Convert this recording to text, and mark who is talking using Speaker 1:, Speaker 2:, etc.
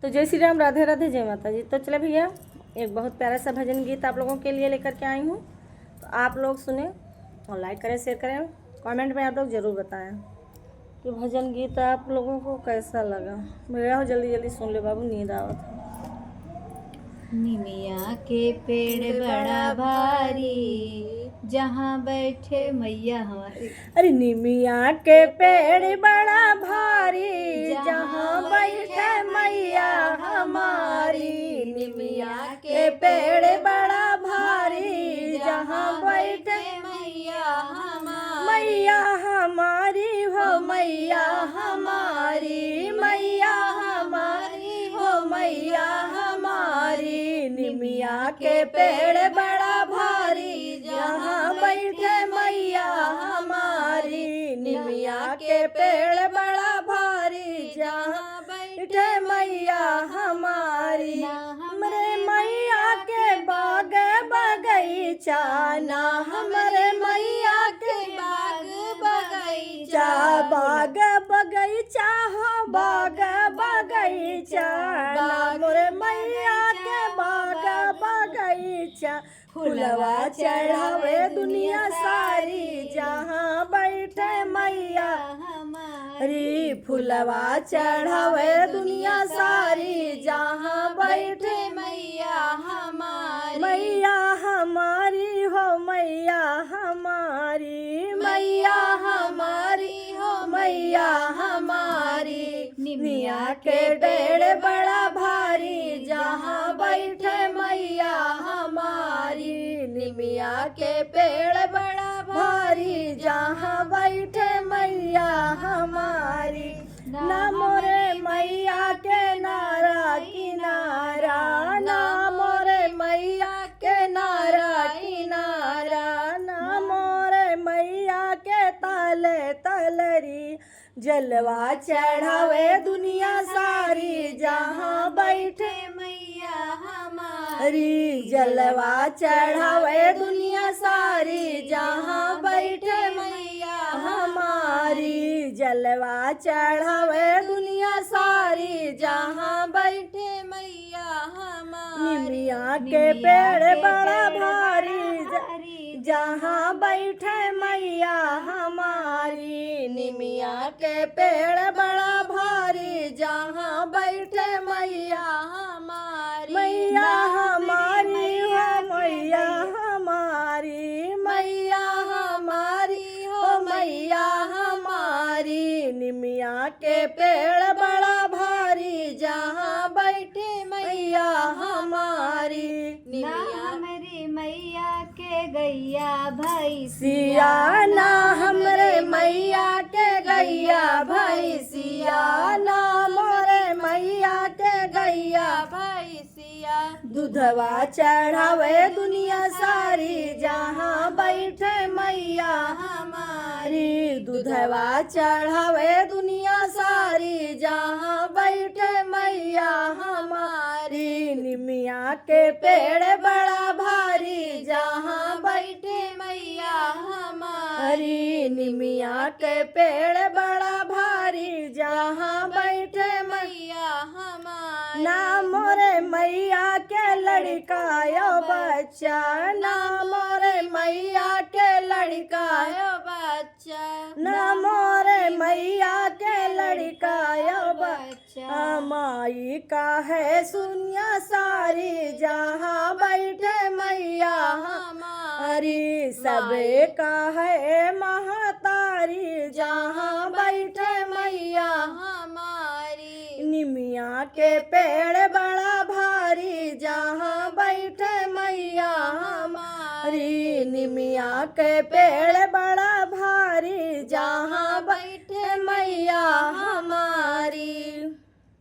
Speaker 1: तो जय श्री राम, राधे राधे, जय माता जी। तो चले भैया, एक बहुत प्यारा सा भजन गीत आप लोगों के लिए लेकर के आई हूँ। तो आप लोग सुने और लाइक करें, शेयर करें, कमेंट में आप लोग ज़रूर बताएं कि भजन गीत आप लोगों को कैसा लगा। मेरा हो जल्दी जल्दी सुन ले बाबू, नींद आवत है।
Speaker 2: निमिया के पेड़ बड़ा भारी, जहाँ बैठे मैया हमारी।
Speaker 1: अरे निमिया के पेड़ बड़ा भारी, जहाँ बैठे मैया हमारी। निमिया के पेड़ बड़ा भारी, जहाँ बैठे
Speaker 2: मैया हमारी।
Speaker 1: मैया हमारी हो, मैया हमारी, मैया हमारी हो, मैया हमारी। निमिया के पेड़ बड़ा भारी, जहाँ बैठे मैया हमारी। निमिया के पेड़ बड़ा भारी, जहाँ बैठे मैया हमारी। हमरे मैया के बाग बगीचा, ना हमरे मैया के
Speaker 2: बाग बगीचा,
Speaker 1: बाग बगीचा हो, बाग बगीचा, ना मोरे मैया के बाग बगीचा। फुलवा चढ़ावे दुनिया सारी, जहाँ बैठे मैया हमारी। फुलवा चढ़ावे दुनिया सारी, जहाँ बैठे
Speaker 2: मैया हमारी।
Speaker 1: मैया हमारी हो, मैया हमारी, मैया हमारी हो, मैया हमारी। निमिया के पेड़ बड़ा भारी, जहाँ बैठे मैया हमारी। निमिया के पेड़ बड़ा भारी, जहाँ बैठे मैया हमारी। ना मोरे मैया के नारा किनारा, ना मोरे मैया के नारा किनारा, ना मोरे मैया के तले तलरी। जलवा चढ़ावे दुनिया सारी, जहाँ बैठे
Speaker 2: मैया हमारी।
Speaker 1: जलवा चढ़ावे दुनिया सारी, जहाँ बैठे
Speaker 2: मैया
Speaker 1: हमारी। जलवा चढ़ावे दुनिया सारी, जहाँ बैठे
Speaker 2: मैया हमारी।
Speaker 1: निमिया के पेड़ बड़ा भारी, जहाँ बैठे मैया हमारी। निमिया के पेड़ बड़ा भारी, जहाँ बैठे मैया हमारी। मैया हमारी हो, मैया हमारी, मैया हमारी हो, मैया हमारी। निमिया के पेड़ बड़ा भारी, जहाँ बैठे मैया हमारी।
Speaker 2: निमिया मेरी मैया के गैया भाई
Speaker 1: सिया, ना हमरे मैया के गैया भाई सिया, ना मोरे मैया के गैया
Speaker 2: भाई सिया।
Speaker 1: दूधवा चढ़ावे दुनिया सारी, जहाँ बैठे मैया हमारी। दूधवा चढ़ावे दुनिया सारी, जहाँ बैठे मैया हमारी। निमिया के पेड़ बड़ा भारी, जहाँ बैठे
Speaker 2: मैया
Speaker 1: हमारी। निमिया के पेड़ बड़ा भारी, जहाँ बैठे
Speaker 2: मैया हमारी।
Speaker 1: ना मोरे मैया के लड़का यो बच्चा, ना मोरे मैया के लड़का
Speaker 2: यो बच्चा,
Speaker 1: ना मोरे मैया के लड़का यो
Speaker 2: बच्चा।
Speaker 1: माई का है सुनिया सारी, जहाँ बैठे मैया हमारी। सबे का है महतारी, जहाँ बैठे मैया
Speaker 2: हमारी।
Speaker 1: निमिया के पेड़ बड़ा भारी, जहाँ बैठे मैया हमारी। निमिया के पेड़ बड़ा भारी, जहाँ बैठे मैया हमारी।